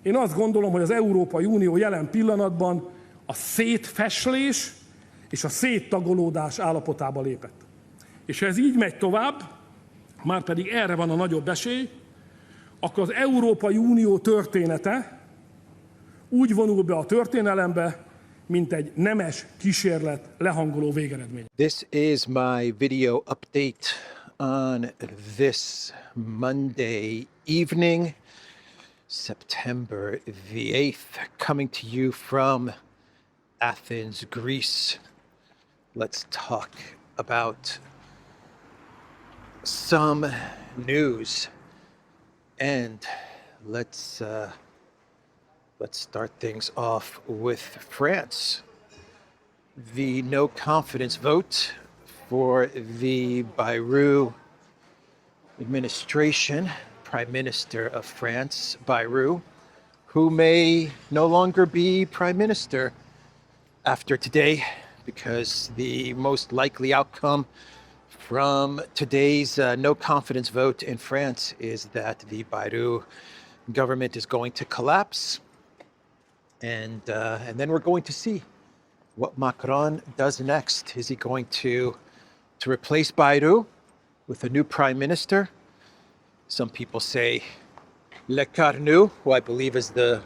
Én azt gondolom, hogy az Európai Unió jelen pillanatban a szétfeslés és a széttagolódás állapotába lépett. És ha ez így megy tovább, már pedig erre van a nagyobb esély, akkor az Európai Unió története úgy vonul be a történelembe, mint egy nemes kísérlet lehangoló végeredmény. This is my video update on this Monday evening, September the 8th, coming to you from Athens, Greece. Let's talk about some news, and let's start things off with France. The no confidence vote for the Bayrou administration, Prime Minister of France, Bayrou, who may no longer be Prime Minister after today, because the most likely outcome from today's no confidence vote in France is that the Bayrou government is going to collapse. And then we're going to see what Macron does next. Is he going to replace Bayrou with a new prime minister? Some people say Le Carnu, who I believe is the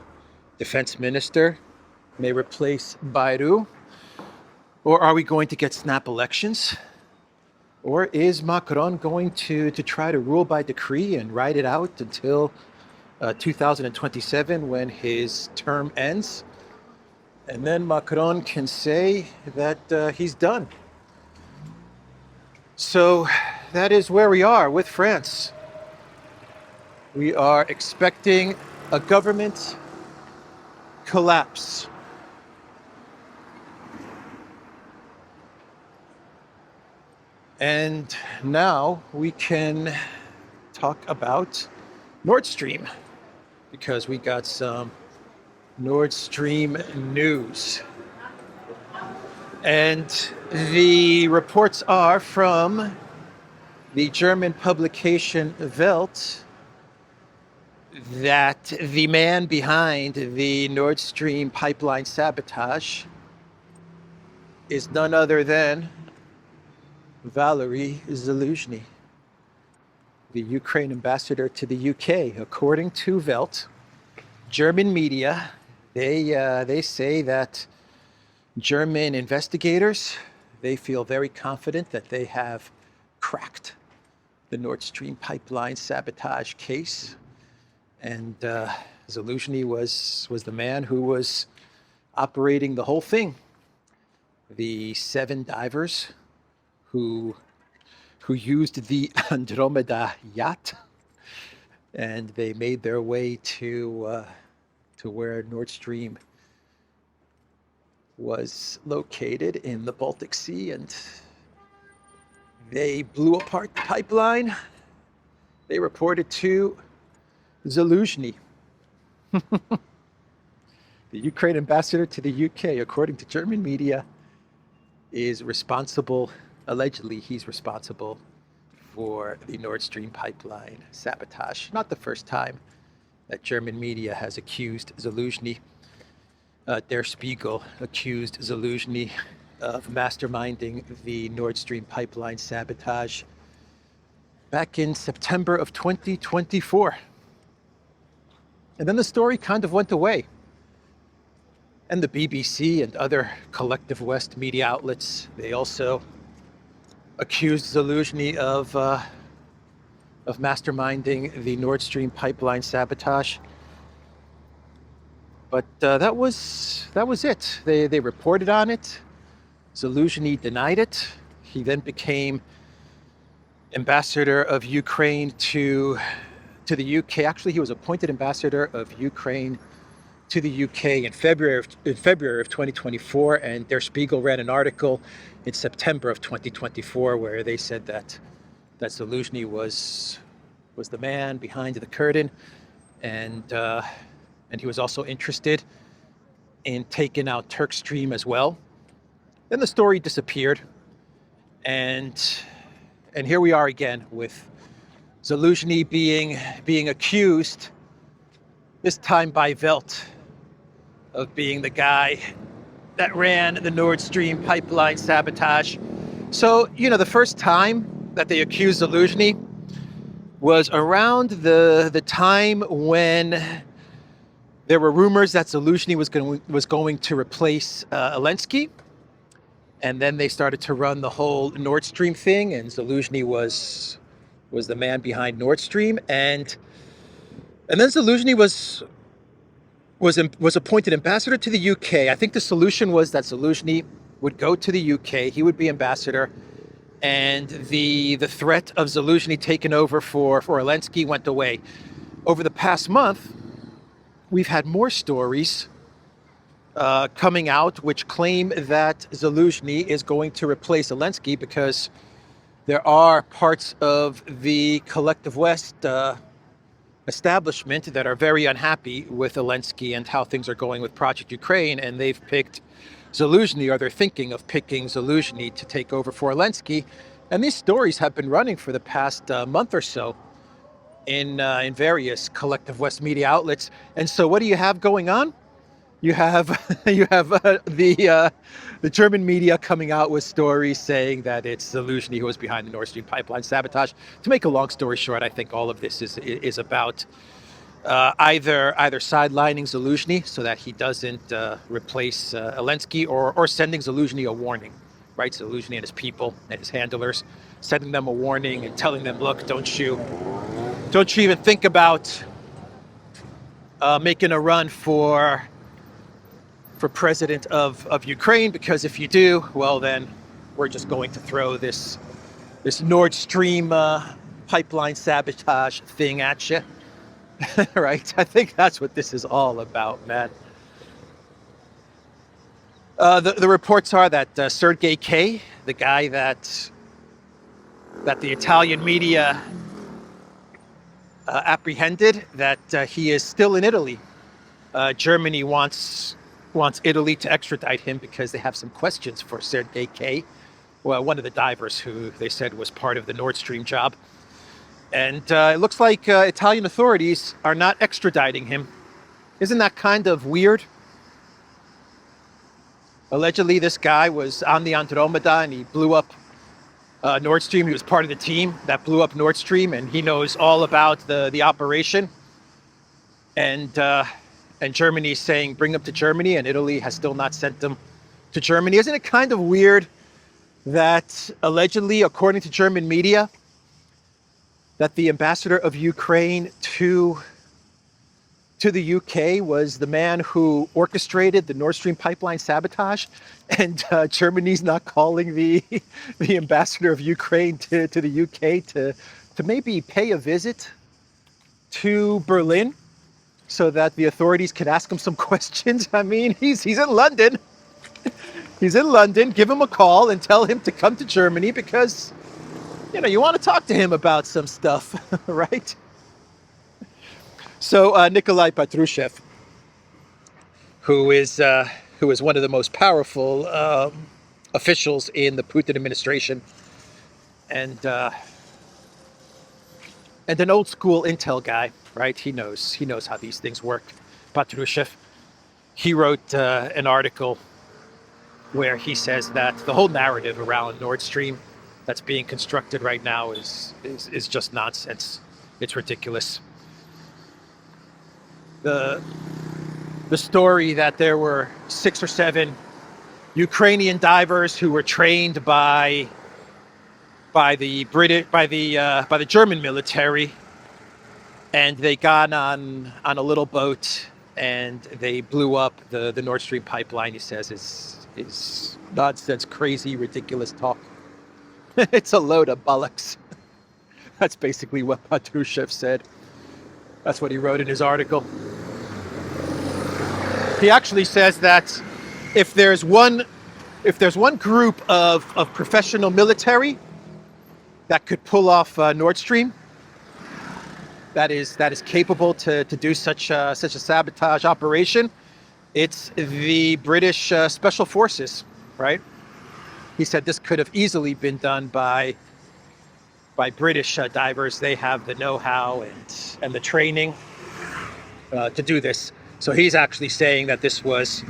defense minister, may replace Bayrou. Or are we going to get snap elections? Or is Macron going to try to rule by decree and ride it out until 2027 when his term ends? And then Macron can say that he's done. So that is where we are with France. We are expecting a government collapse. And now we can talk about Nordstream, because we got some Nordstream news. And the reports are from the German publication Welt that the man behind the Nord Stream pipeline sabotage is none other than Valery Zelensky, the Ukraine ambassador to the UK. According to Welt, German media, they say that German investigators, they feel very confident that they have cracked the Nord Stream pipeline sabotage case. And Zelensky was the man who was operating the whole thing. The 7 divers who used the Andromeda yacht, and they made their way to where Nord Stream was located in the Baltic Sea, and they blew apart the pipeline. They reported to Zelensky, the Ukraine ambassador to the UK, according to German media, is responsible. Allegedly, he's responsible for the Nord Stream pipeline sabotage. Not the first time that German media has accused Zelensky. Der Spiegel accused Zelensky of masterminding the Nord Stream pipeline sabotage back in September of 2024. And then the story kind of went away. And the BBC and other collective West media outlets, they also accused Zelensky of masterminding the Nord Stream pipeline sabotage. But that was it. They reported on it. Zelensky denied it. He then became ambassador of Ukraine to the UK. Actually, he was appointed ambassador of Ukraine to the UK in February of 2024, and Der Spiegel ran an article in September of 2024 where they said that Zelensky was the man behind the curtain, and he was also interested in taking out Turkstream as well. Then the story disappeared, and here we are again with Zelensky being accused this time by Welt, of being the guy that ran the Nordstream pipeline sabotage. So, the first time that they accused Zelensky was around the time when there were rumors that Zelensky was going to replace Zelensky. And then they started to run the whole Nord Stream thing, and Zelensky was the man behind Nord Stream, and then Zelensky was appointed ambassador to the UK. I think the solution was that Zelensky would go to the UK, he would be ambassador, and the threat of Zelensky taking over for Zelensky went away. Over the past month, we've had more stories coming out which claim that Zelensky is going to replace Zelensky, because there are parts of the collective West establishment that are very unhappy with Zelensky and how things are going with Project Ukraine, and they've picked Zelensky, or they're thinking of picking Zelensky to take over for Zelensky. And these stories have been running for the past month or so in various collective West media outlets. And so what do you have going on? You have the German media coming out with stories saying that it's Zelensky who was behind the Nord Stream pipeline sabotage. To make a long story short, I think all of this is about either sidelining Zelensky so that he doesn't replace Zelensky, or sending Zelensky a warning, right? Zelensky and his people and his handlers, sending them a warning and telling them, look, don't you even think about making a run for president of Ukraine, because if you do, well, then we're just going to throw this Nord Stream pipeline sabotage thing at you. Right? I think that's what this is all about, man. The reports are that Sergei K., the guy that the Italian media apprehended, that he is still in Italy. Germany wants Italy to extradite him because they have some questions for Sergei K., well, one of the divers who they said was part of the Nord Stream job. And it looks like Italian authorities are not extraditing him. Isn't that kind of weird? Allegedly, this guy was on the Andromeda and he blew up Nord Stream. He was part of the team that blew up Nord Stream, and he knows all about the operation. And Germany's saying bring them to Germany, and Italy has still not sent them to Germany. Isn't it kind of weird that allegedly, according to German media, that the ambassador of Ukraine to the UK was the man who orchestrated the Nord Stream pipeline sabotage, and Germany's not calling the ambassador of Ukraine to the UK to maybe pay a visit to Berlin so that the authorities can ask him some questions? I mean, he's in London. He's in London. Give him a call and tell him to come to Germany, because you want to talk to him about some stuff, right? So Nikolai Patrushev, who is one of the most powerful officials in the Putin administration, and an old school intel guy, right? He knows how these things work. Patrushev, he wrote an article where he says that the whole narrative around Nord Stream that's being constructed right now is just nonsense. It's ridiculous. The story that there were 6 or 7 Ukrainian divers who were trained by the German military, and they got on a little boat and they blew up the Nord Stream pipeline, he says is nonsense, crazy, ridiculous talk. It's a load of bollocks. That's basically what Patrushev said. That's what he wrote in his article. He actually says that if there's one group of professional military that could pull off Nord Stream, that is capable to do such a sabotage operation, it's the British Special Forces, right? He said this could have easily been done by British divers. They have the know-how and the training. to do this. So he's actually saying that this was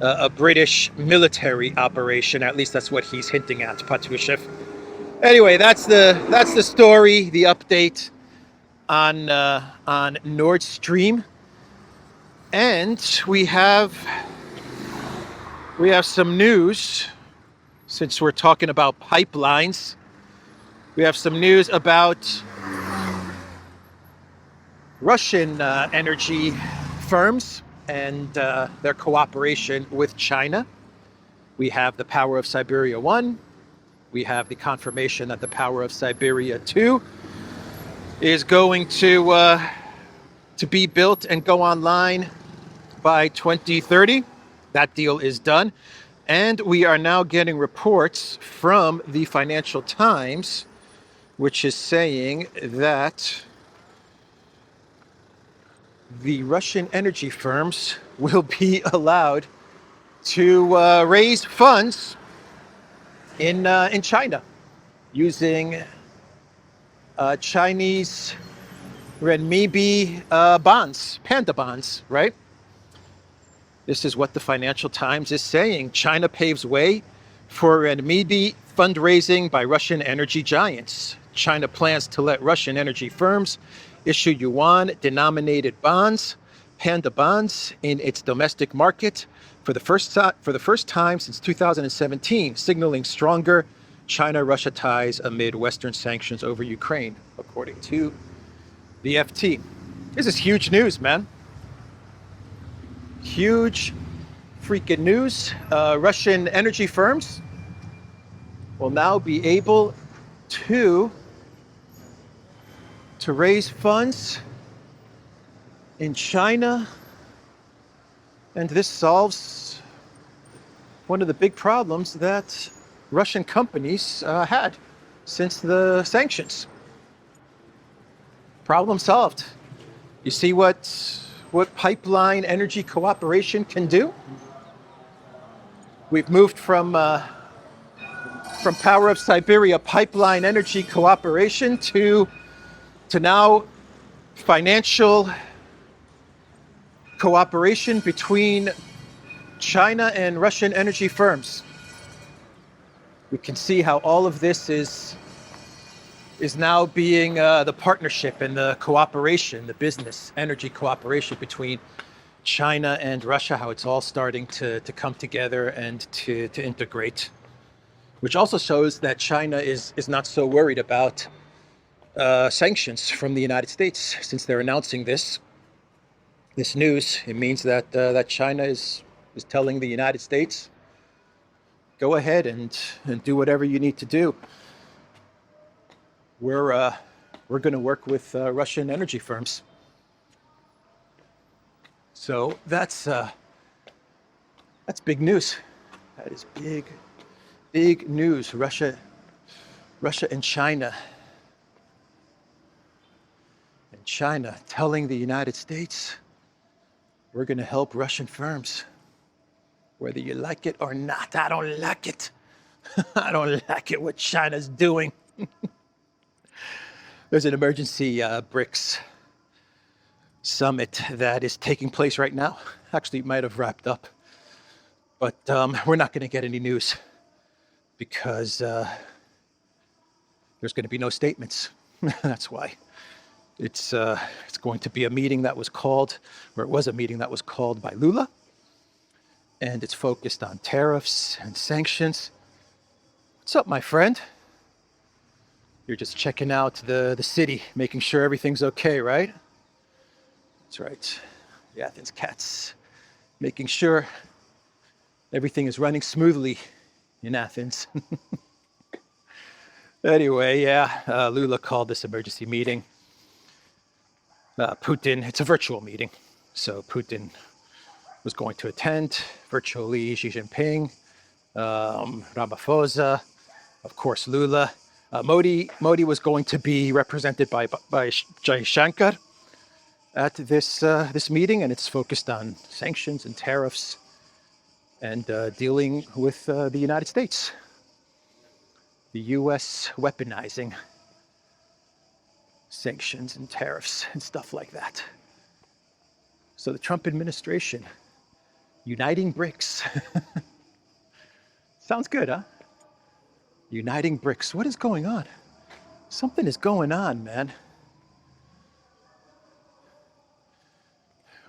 a British military operation. At least that's what he's hinting at, Patrushev. Anyway, that's the story, the update on Nord Stream, and we have some news. Since we're talking about pipelines, we have some news about Russian energy firms and their cooperation with China. We have the Power of Siberia 1. We have the confirmation that the Power of Siberia 2 is going to be built and go online by 2030. That deal is done. And we are now getting reports from the Financial Times, which is saying that the Russian energy firms will be allowed to raise funds in China using Chinese renminbi bonds, panda bonds, right? This is what the Financial Times is saying. China paves way for renminbi fundraising by Russian energy giants. China plans to let Russian energy firms issue yuan-denominated bonds, panda bonds, in its domestic market for the first time since 2017, signaling stronger China-Russia ties amid Western sanctions over Ukraine, according to the FT. This is huge news, man. Huge freaking news. Russian energy firms will now be able to raise funds in China, and this solves one of the big problems that Russian companies had since the sanctions. Problem solved. You see what pipeline energy cooperation can do? We've moved from Power of Siberia pipeline energy cooperation to now financial cooperation between China and Russian energy firms. We can see how all of this is now being the partnership and the cooperation, the business energy cooperation between China and Russia, how it's all starting to come together and to integrate, which also shows that China is not so worried about sanctions from the United States. Since they're announcing this news, it means that China is telling the United States, go ahead and do whatever you need to do. We're going to work with Russian energy firms. So that's big news. That is big news. Russia and China. And China telling the United States, we're going to help Russian firms, whether you like it or not. I don't like it. I don't like it what China's doing. There's an emergency BRICS summit that is taking place right now. Actually, it might have wrapped up, but we're not going to get any news because there's going to be no statements. That's why. It's going to be a meeting that was called, or it was a meeting that was called by Lula, and it's focused on tariffs and sanctions. What's up, my friend? You're just checking out the city, making sure everything's okay, right? That's right. The Athens cats, making sure everything is running smoothly in Athens. Anyway, yeah, Lula called this emergency meeting. Putin, it's a virtual meeting, so Putin was going to attend virtually. Xi Jinping, Ramaphosa, of course Lula. Modi was going to be represented by Jai Shankar at this meeting, and it's focused on sanctions and tariffs and dealing with the United States, the U.S. weaponizing sanctions and tariffs and stuff like that. So the Trump administration, uniting BRICS. Sounds good, huh? Uniting BRICS. What is going on? Something is going on, man.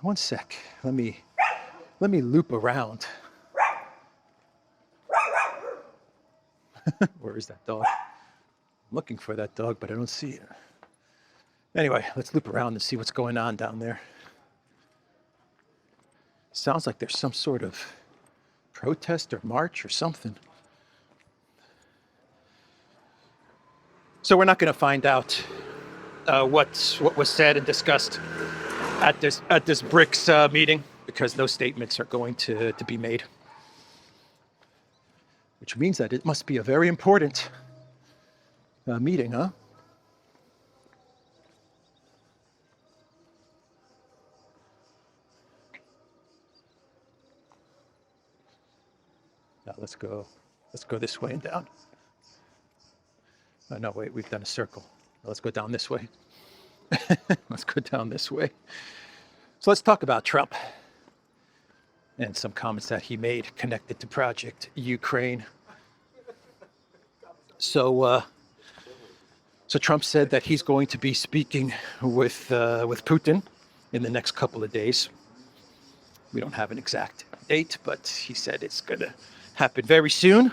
One sec. Let me loop around. Where is that dog? I'm looking for that dog, but I don't see it. Anyway, let's loop around and see what's going on down there. Sounds like there's some sort of protest or march or something. So we're not going to find out what was said and discussed at this BRICS meeting, because no statements are going to be made. Which means that it must be a very important meeting, huh? Now let's go this way and down. Oh, no, wait, we've done a circle. Let's go down this way. Let's go down this way. So let's talk about Trump and some comments that he made connected to Project Ukraine. So Trump said that he's going to be speaking with Putin in the next couple of days. We don't have an exact date, but he said it's going to happen very soon.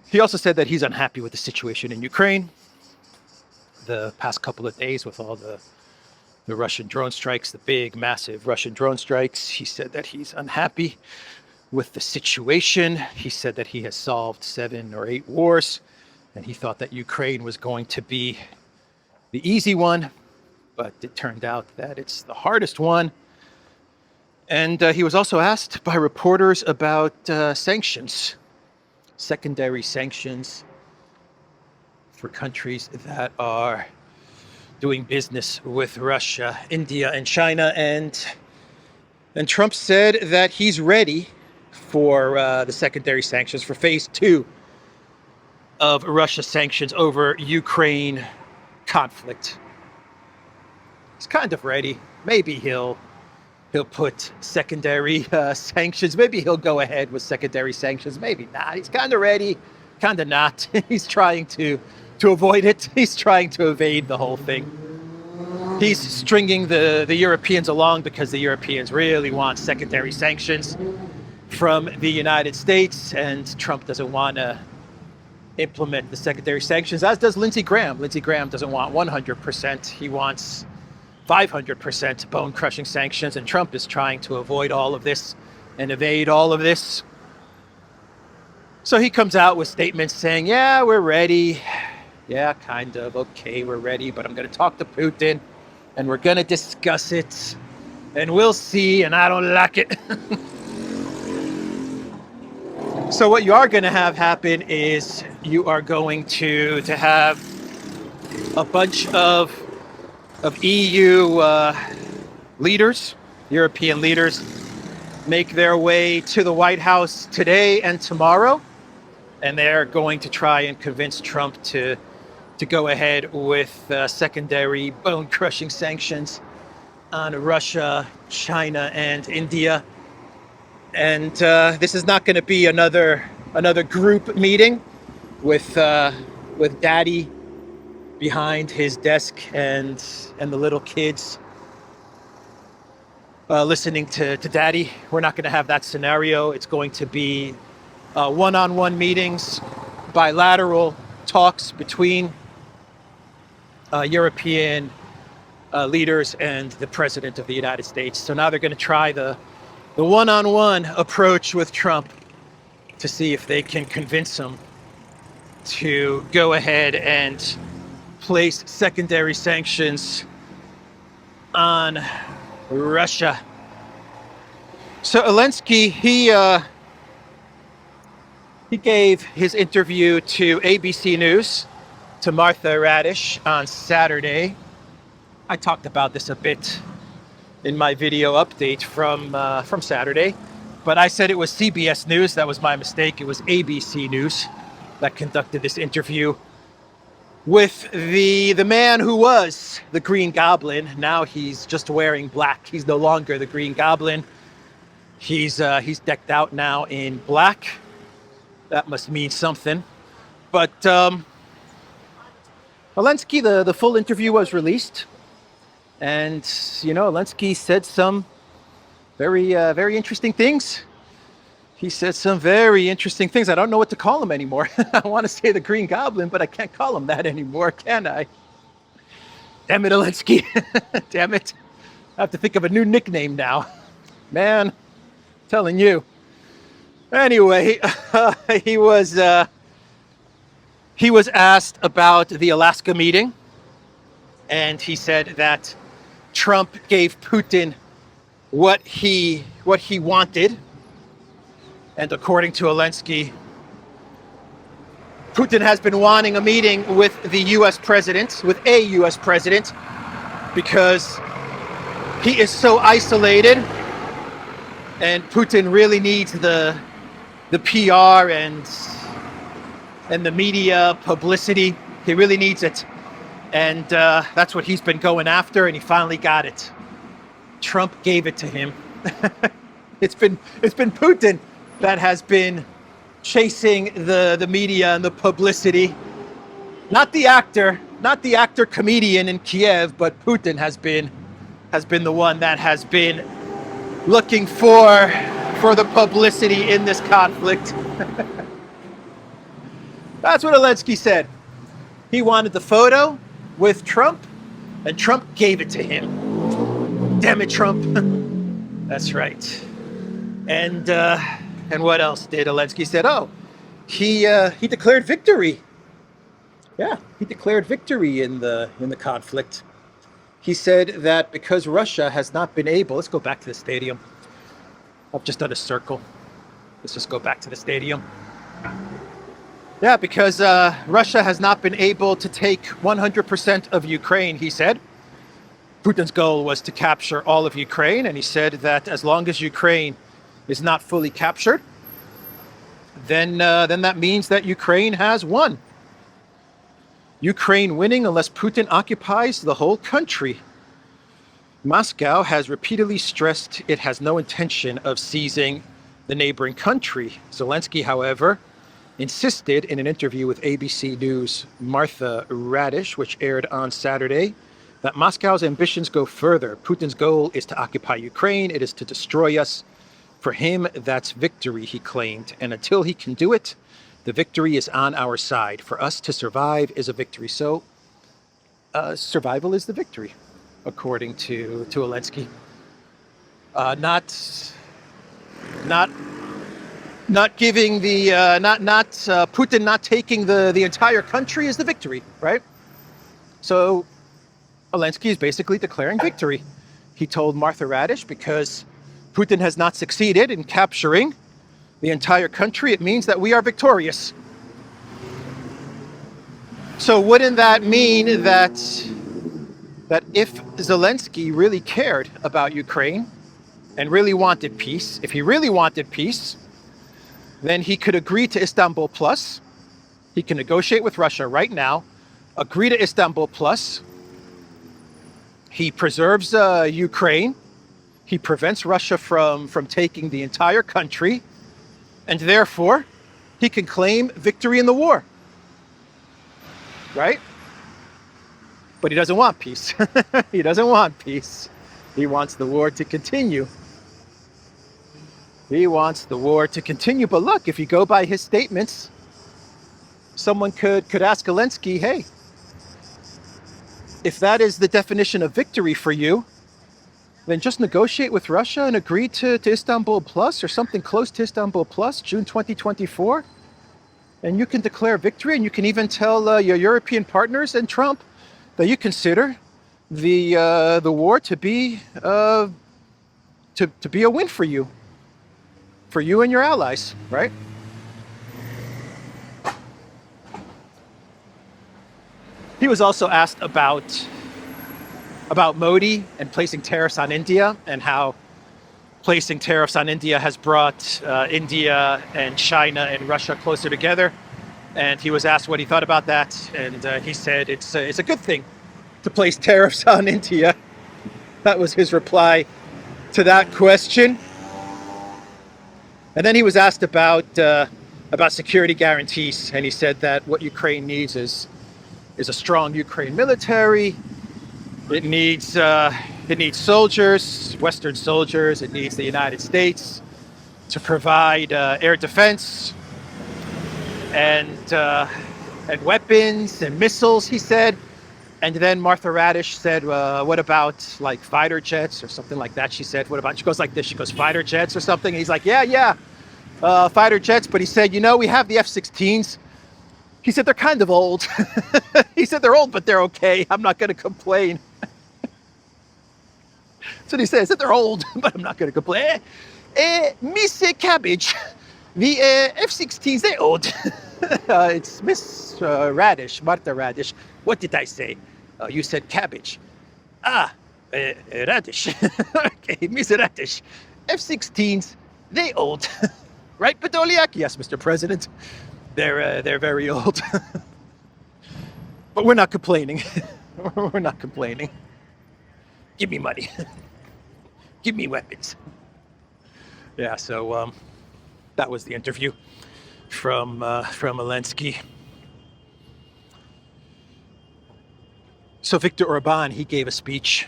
He also said that he's unhappy with the situation in Ukraine. The past couple of days with all the Russian drone strikes, the big, massive Russian drone strikes, he said that he's unhappy with the situation. He said that he has solved 7 or 8 wars, and he thought that Ukraine was going to be the easy one, but it turned out that it's the hardest one. And he was also asked by reporters about sanctions, secondary sanctions for countries that are doing business with Russia, India, and China. And Trump said that he's ready for the secondary sanctions, for phase 2 of Russia sanctions over Ukraine conflict. He's kind of ready. Maybe he'll put secondary sanctions. Maybe he'll go ahead with secondary sanctions. Maybe not. He's kind of ready, kind of not. He's trying to avoid it. He's trying to evade the whole thing. He's stringing the Europeans along because the Europeans really want secondary sanctions from the United States, and Trump doesn't want to implement the secondary sanctions, as does Lindsey Graham. Lindsey Graham doesn't want 100%. He wants 500% bone-crushing sanctions, and Trump is trying to avoid all of this and evade all of this. So he comes out with statements saying, yeah, we're ready. Yeah, kind of. Okay, we're ready, but I'm going to talk to Putin, and we're going to discuss it, and we'll see, and I don't like it. So what you are going to have happen is you are going to have a bunch of EU leaders, European leaders, make their way to the White House today and tomorrow, and they're going to try and convince Trump to go ahead with secondary bone-crushing sanctions on Russia, China, and India. And this is not going to be another group meeting with Daddy behind his desk and the little kids listening to Daddy. We're not going to have that scenario. It's going to be one-on-one meetings, bilateral talks between European leaders and the President of the United States. So now they're going to try the one-on-one approach with Trump to see if they can convince him to go ahead and place secondary sanctions on Russia. So Zelensky, he gave his interview to ABC News, to Martha Radish on Saturday. I talked about this a bit in my video update from Saturday, but I said it was CBS News. That was my mistake. It was ABC News that conducted this interview. with the man who was the Green Goblin. Now he's just wearing black. He's no longer the Green Goblin. He's decked out now in black. That must mean something. But Zelensky, the full interview was released, and Zelensky said some very interesting things. He said some very interesting things. I don't know what to call him anymore. I want to say the Green Goblin, but I can't call him that anymore, can I? Damn it, Zelensky. Damn it. I have to think of a new nickname now. Man, telling you. Anyway, he was asked about the Alaska meeting, and he said that Trump gave Putin what he wanted. And according to Zelensky, Putin has been wanting a meeting with a U.S. president, because he is so isolated, and Putin really needs the PR and the media publicity. He really needs it, and that's what he's been going after, and he finally got it. Trump gave it to him. It's been Putin that has been chasing the media and the publicity. Not the actor comedian in Kiev, but Putin has been the one that has been looking for the publicity in this conflict. That's what Zelensky said. He wanted the photo with Trump, and Trump gave it to him. Damn it, Trump. That's right. And what else did Zelensky said? Oh, he declared victory. Yeah, he declared victory in the conflict. He said that because Russia has not been able, let's go back to the stadium. I've just done a circle. Let's just go back to the stadium. Yeah, because Russia has not been able to take 100% of Ukraine, he said. Putin's goal was to capture all of Ukraine, and he said that as long as Ukraine is not fully captured, then that means that Ukraine has won. Ukraine winning unless Putin occupies the whole country. Moscow has repeatedly stressed it has no intention of seizing the neighboring country. Zelensky, however, insisted in an interview with ABC News' Martha Radish, which aired on Saturday, that Moscow's ambitions go further. Putin's goal is to occupy Ukraine. It is to destroy us. For him, that's victory, he claimed. And until he can do it, the victory is on our side. For us to survive is a victory. So survival is the victory, according to Zelensky. Not giving Putin not taking the entire country is the victory, right? So Zelensky is basically declaring victory. He told Martha Radish, because Putin has not succeeded in capturing the entire country, it means that we are victorious. So wouldn't that mean that if Zelensky really cared about Ukraine and really wanted peace, if he really wanted peace, then he could agree to Istanbul Plus. He can negotiate with Russia right now, agree to Istanbul Plus. He preserves Ukraine. He prevents Russia from taking the entire country. And therefore, he can claim victory in the war. Right? But he doesn't want peace. He doesn't want peace. He wants the war to continue. He wants the war to continue. But look, if you go by his statements, someone could ask Zelensky, hey, if that is the definition of victory for you, then just negotiate with Russia and agree to Istanbul Plus or something close to Istanbul Plus, June 2024. And you can declare victory, and you can even tell your European partners and Trump that you consider the war to be a win for you and your allies, right? He was also asked about Modi and placing tariffs on India, and how placing tariffs on India has brought India and China and Russia closer together. And he was asked what he thought about that, and he said it's a good thing to place tariffs on India. That was his reply to that question. And then he was asked about security guarantees, and he said that what Ukraine needs is a strong Ukraine military. It needs soldiers, Western soldiers. It needs the United States to provide air defense and weapons and missiles, he said. And then Martha Radish said, what about like fighter jets or something like that? She said, what about, she goes like this, she goes, fighter jets or something? And he's like, yeah, fighter jets. But he said, we have the F-16s. He said, they're kind of old. He said, they're old, but they're okay. I'm not going to complain. So he said, they're old, but I'm not going to complain. Miss Cabbage, the F-16s, they're old. It's Miss Radish, Martha Radish. What did I say? You said cabbage. Radish. Okay, Miss Radish. F-16s, they old. Right, Podolyak? Yes, Mr. President. They're very old. But we're not complaining. We're not complaining. Give me money. Give me weapons. Yeah, so that was the interview from Zelensky. So Viktor Orban, he gave a speech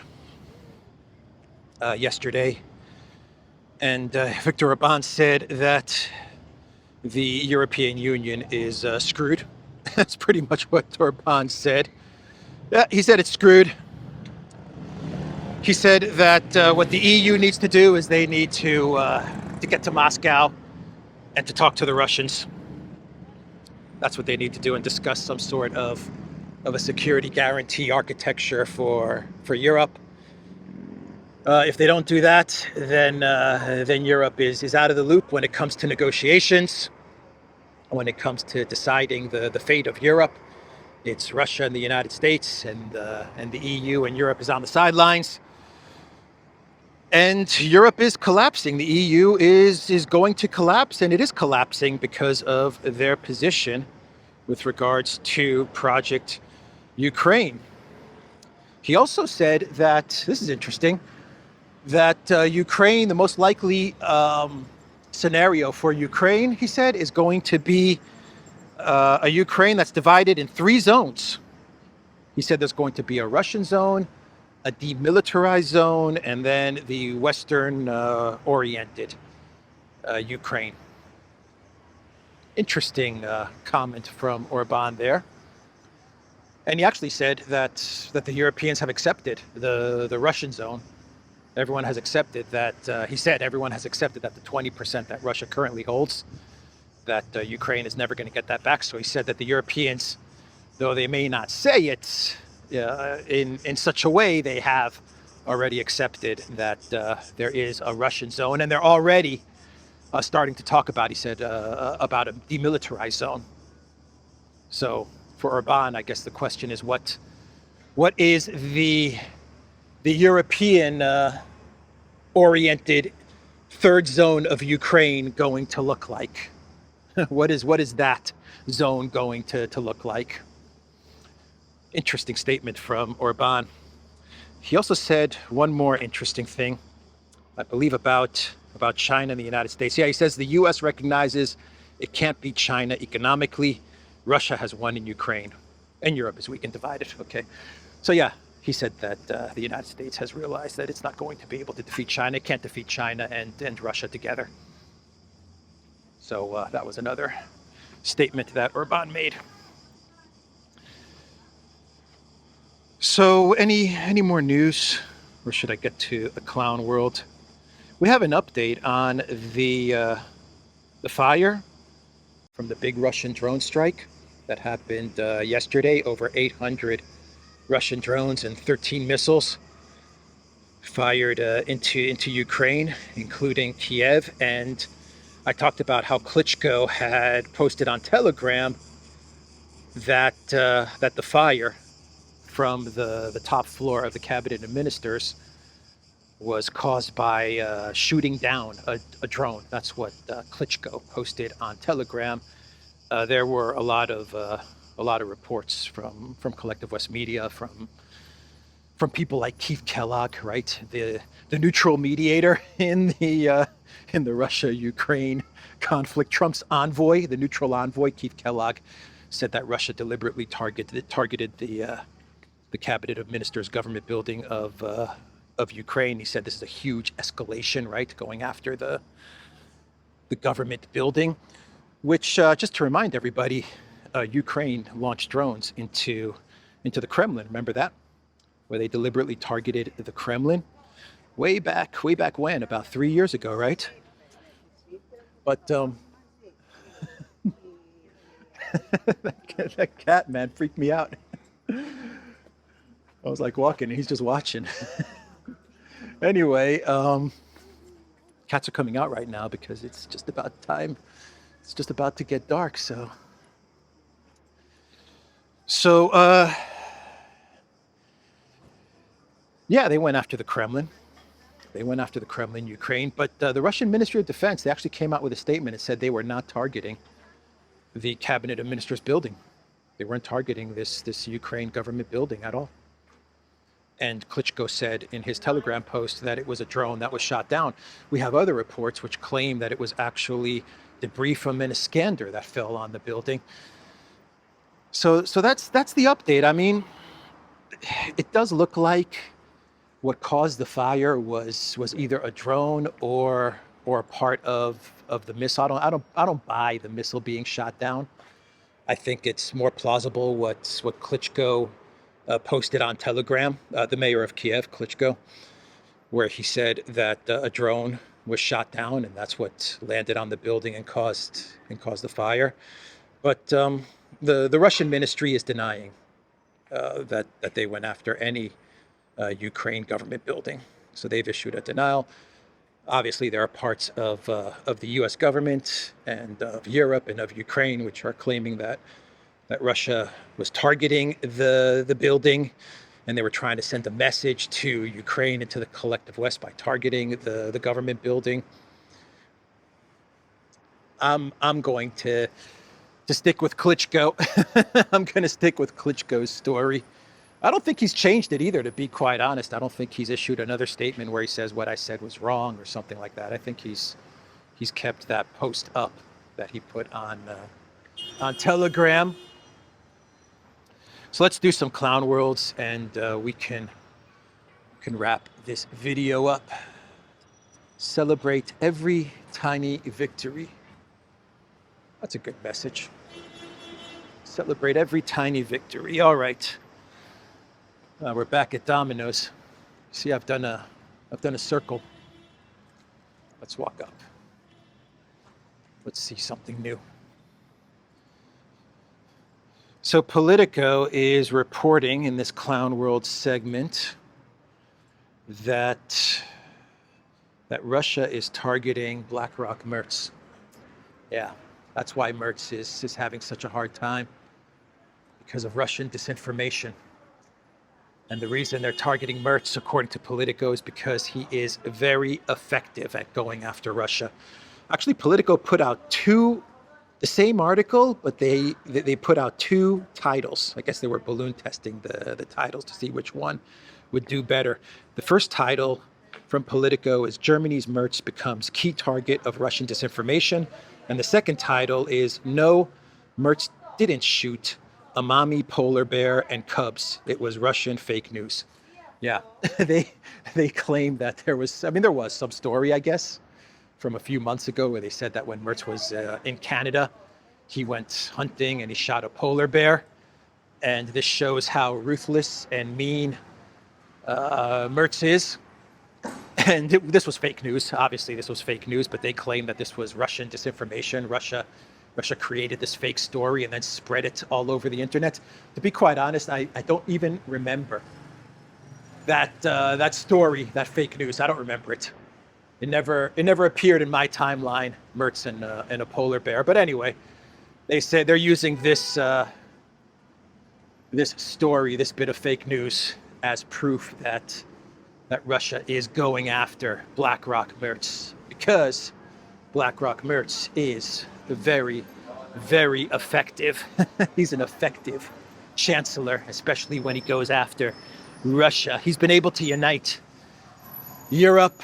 yesterday, and Viktor Orban said that the European Union is screwed. That's pretty much what Orban said. Yeah, he said it's screwed. He said that what the EU needs to do is they need to get to Moscow and to talk to the Russians. That's what they need to do and discuss some sort of a security guarantee architecture for Europe. If they don't do that, then Europe is out of the loop when it comes to negotiations. When it comes to deciding the fate of Europe, it's Russia and the United States, and the EU and Europe is on the sidelines. And Europe is collapsing. The EU is going to collapse, and it is collapsing because of their position with regards to Project Ukraine. He also said that, this is interesting, that Ukraine, the most likely scenario for Ukraine, he said, is going to be a Ukraine that's divided in 3 zones. He said there's going to be a Russian zone, a demilitarized zone, and then the Western oriented Ukraine. Interesting comment from Orban there. And he actually said that the Europeans have accepted the Russian zone. Everyone has accepted that, he said everyone has accepted that the 20% that Russia currently holds, that Ukraine is never going to get that back. So he said that the Europeans, though they may not say it in such a way, they have already accepted that there is a Russian zone, and they're already starting to talk about, he said, about a demilitarized zone. So for Orban, I guess the question is what is the European oriented third zone of Ukraine going to look like? What is that zone going to look like? Interesting statement from Orban. He also said one more interesting thing, I believe, about China and the United States. Yeah, he says the U.S. recognizes it can't beat China economically. Russia has won in Ukraine, and Europe is weak and divided. Okay, so yeah, he said that the United States has realized that it's not going to be able to defeat China. It can't defeat China and Russia together. So that was another statement that Orban made. So any more news, or should I get to the clown world? We have an update on the fire from the big Russian drone strike that happened yesterday. Over 800 Russian drones and 13 missiles fired into Ukraine, including Kiev. And I talked about how Klitschko had posted on Telegram that the fire from the top floor of the cabinet of ministers was caused by shooting down a drone. That's what Klitschko posted on Telegram. there were a lot of reports from Collective West Media, from people like Keith Kellogg, right, the neutral mediator in the Russia-Ukraine conflict. Trump's envoy, the neutral envoy, Keith Kellogg, said that Russia deliberately targeted the cabinet of ministers government building of Ukraine. He said this is a huge escalation, right, going after the government building, which, just to remind everybody, Ukraine launched drones into the Kremlin. Remember that? Where they deliberately targeted the Kremlin way back when, about 3 years ago, right? But that cat, man, freaked me out. I was like walking, and he's just watching. Anyway, cats are coming out right now because it's just about time. It's just about to get dark, so yeah, they went after the Kremlin. They went after the Kremlin, Ukraine. But the Russian Ministry of Defense, they actually came out with a statement and said they were not targeting the cabinet of ministers building. They weren't targeting this Ukraine government building at all. And Klitschko said in his Telegram post that it was a drone that was shot down. We have other reports which claim that it was actually debris from an Iskander that fell on the building. So that's the update. I mean, it does look like what caused the fire was either a drone or a part of the missile. I don't buy the missile being shot down. I think it's more plausible what Klitschko posted on Telegram, the mayor of Kiev, Klitschko, where he said that a drone was shot down and that's what landed on the building and caused the fire. But the Russian ministry is denying that they went after any Ukraine government building. So they've issued a denial. Obviously, there are parts of the U.S. government and of Europe and of Ukraine which are claiming that Russia was targeting the building, and they were trying to send a message to Ukraine and to the collective West by targeting the government building. I'm going to stick with Klitschko. I'm going to stick with Klitschko's story. I don't think he's changed it either, to be quite honest. I don't think he's issued another statement where he says what I said was wrong or something like that. I think he's kept that post up that he put on Telegram. So let's do some clown worlds, and we can wrap this video up. Celebrate every tiny victory. That's a good message. Celebrate every tiny victory. All right. We're back at Domino's. See, I've done a circle. Let's walk up. Let's see something new. So Politico is reporting in this Clown World segment that Russia is targeting BlackRock Mertz. Yeah, that's why Mertz is having such a hard time, because of Russian disinformation. And the reason they're targeting Mertz, according to Politico, is because he is very effective at going after Russia. Actually, Politico put out the same article, but they put out two titles. I guess they were balloon testing the titles to see which one would do better. The first title from Politico is Germany's Mertz becomes key target of Russian disinformation. And the second title is No, Mertz didn't shoot a mommy polar bear and cubs. It was Russian fake news. Yeah, they claim that there was some story, I guess, from a few months ago where they said that when Mertz was in Canada, he went hunting and he shot a polar bear. And this shows how ruthless and mean Mertz is. And this was fake news. Obviously, this was fake news, but they claim that this was Russian disinformation. Russia created this fake story and then spread it all over the internet. To be quite honest, I don't even remember that story, that fake news. I don't remember it. It never appeared in my timeline, Mertz and a polar bear. But anyway, they say they're using this story, this bit of fake news, as proof that Russia is going after BlackRock Mertz, because BlackRock Mertz is very, very effective. He's an effective chancellor, especially when he goes after Russia. He's been able to unite Europe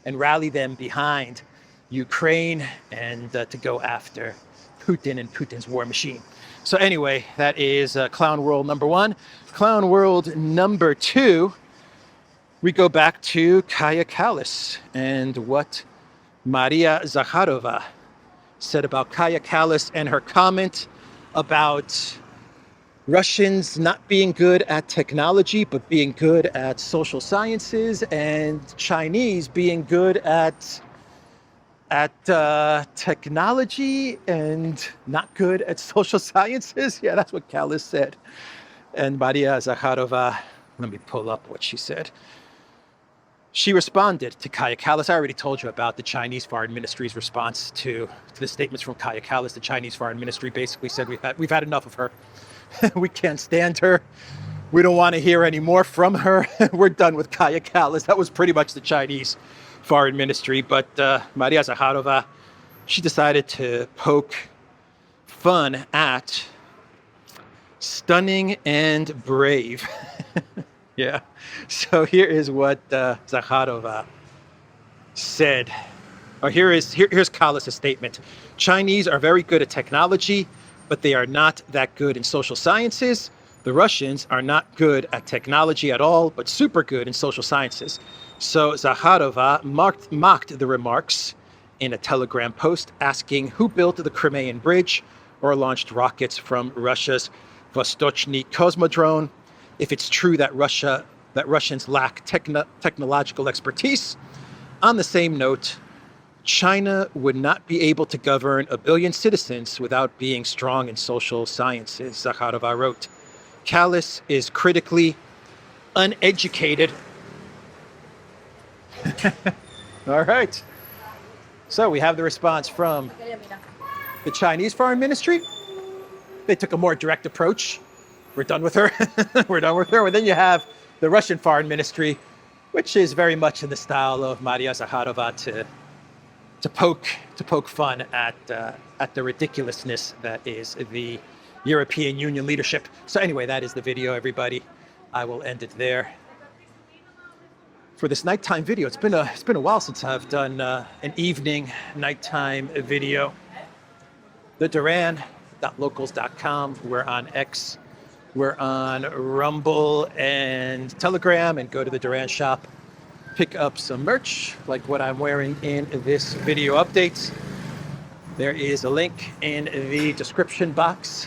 and rally them behind Ukraine and to go after Putin and Putin's war machine. So anyway, that is Clown World number 1. Clown World number 2, we go back to Kaja Kallas and what Maria Zakharova said about Kaja Kallas and her comment about Russians not being good at technology, but being good at social sciences, and Chinese being good at technology and not good at social sciences. Yeah, that's what Kallas said. And Maria Zakharova, let me pull up what she said. She responded to Kaja Kallas. I already told you about the Chinese Foreign Ministry's response to the statements from Kaja Kallas. The Chinese Foreign Ministry basically said, we've had enough of her. We can't stand her. We don't want to hear any more from her. We're done with Kaja Kallas. That was pretty much the Chinese Foreign Ministry. But Maria Zakharova, she decided to poke fun at stunning and brave. Yeah. So here is what Zakharova said. Or here's Kallas' statement. Chinese are very good at technology, but they are not that good in social sciences. The Russians are not good at technology at all, but super good in social sciences. So Zakharova mocked the remarks in a Telegram post asking who built the Crimean Bridge or launched rockets from Russia's Vostochny Cosmodrome. If it's true that Russians lack technological expertise. On the same note, China would not be able to govern 1 billion citizens without being strong in social sciences, Zakharova wrote. Kallas is critically uneducated. All right. So we have the response from the Chinese Foreign Ministry. They took a more direct approach. We're done with her. We're done with her. And then you have the Russian Foreign Ministry, which is very much in the style of Maria Zakharova to poke fun at the ridiculousness that is the European Union leadership. So anyway, that is the video, everybody. I will end it there. For this nighttime video, it's been a while since I've done an evening nighttime video. The Duran.locals.com. We're on X. We're on Rumble and Telegram, and go to the Duran shop. Pick up some merch like what I'm wearing in this video update. There is a link in the description box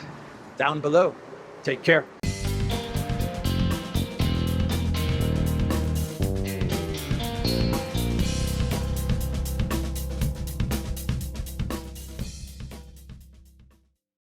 down below. Take care.